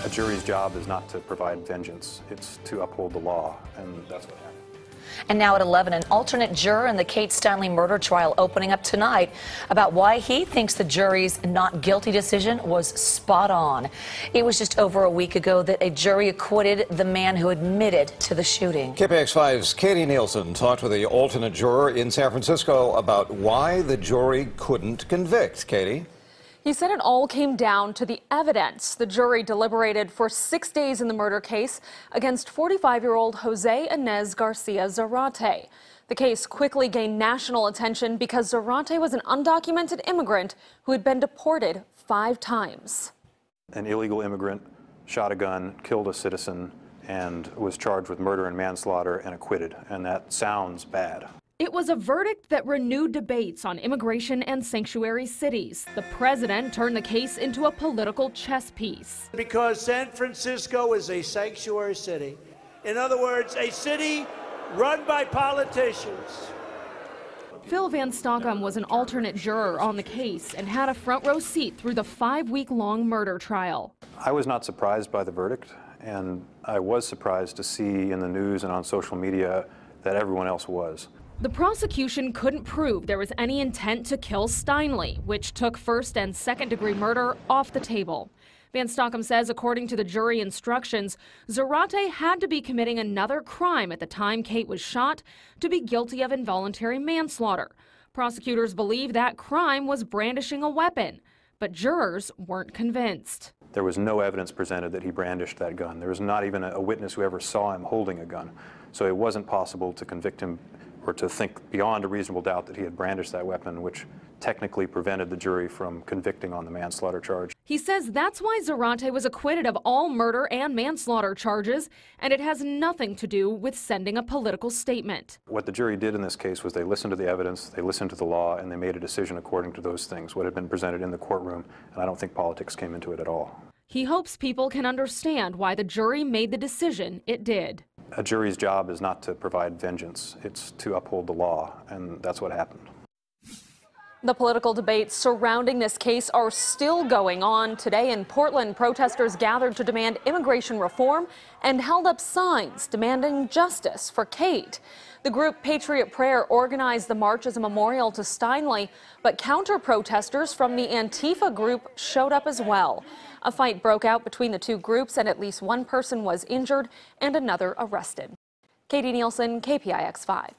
A jury's job is not to provide vengeance, it's to uphold the law, and that's what happened. And now at 11, an alternate juror in the Kate Steinle murder trial opening up tonight about why he thinks the jury's not guilty decision was spot on. It was just over a week ago that a jury acquitted the man who admitted to the shooting. KPIX 5's Katie Neilsen talked with the alternate juror in San Francisco about why the jury couldn't convict. Katie? He said it all came down to the evidence. The jury deliberated for 6 days in the murder case against 45-year-old Jose Inez Garcia Zarate. The case quickly gained national attention because Zarate was an undocumented immigrant who had been deported 5 times. An illegal immigrant shot a gun, killed a citizen, and was charged with murder and manslaughter and acquitted, and that sounds bad. It was a verdict that renewed debates on immigration and sanctuary cities. The president turned the case into a political chess piece. Because San Francisco is a sanctuary city. In other words, a city run by politicians. Phil Van Stockham was an alternate juror on the case and had a front row seat through the 5-week-long murder trial. I was not surprised by the verdict, and I was surprised to see in the news and on social media that everyone else was. The prosecution couldn't prove there was any intent to kill Steinle, which took first- and second-degree murder off the table. Van Stockham says, according to the jury instructions, Zarate had to be committing another crime at the time Kate was shot to be guilty of involuntary manslaughter. Prosecutors believe that crime was brandishing a weapon, but jurors weren't convinced. There was no evidence presented that he brandished that gun. There was not even a witness who ever saw him holding a gun. So it wasn't possible to convict him or to think beyond a reasonable doubt that he had brandished that weapon, which technically prevented the jury from convicting on the manslaughter charge. He says that's why Zarate was acquitted of all murder and manslaughter charges, and it has nothing to do with sending a political statement. What the jury did in this case was they listened to the evidence, they listened to the law, and they made a decision according to those things, what had been presented in the courtroom, and I don't think politics came into it at all. He hopes people can understand why the jury made the decision it did. A jury's job is not to provide vengeance, it's to uphold the law, and that's what happened. The political debates surrounding this case are still going on. Today in Portland, protesters gathered to demand immigration reform and held up signs demanding justice for Kate. The group Patriot Prayer organized the march as a memorial to Steinle, but counter-protesters from the Antifa group showed up as well. A fight broke out between the two groups, and at least one person was injured and another arrested. Katie Neilsen, KPIX 5.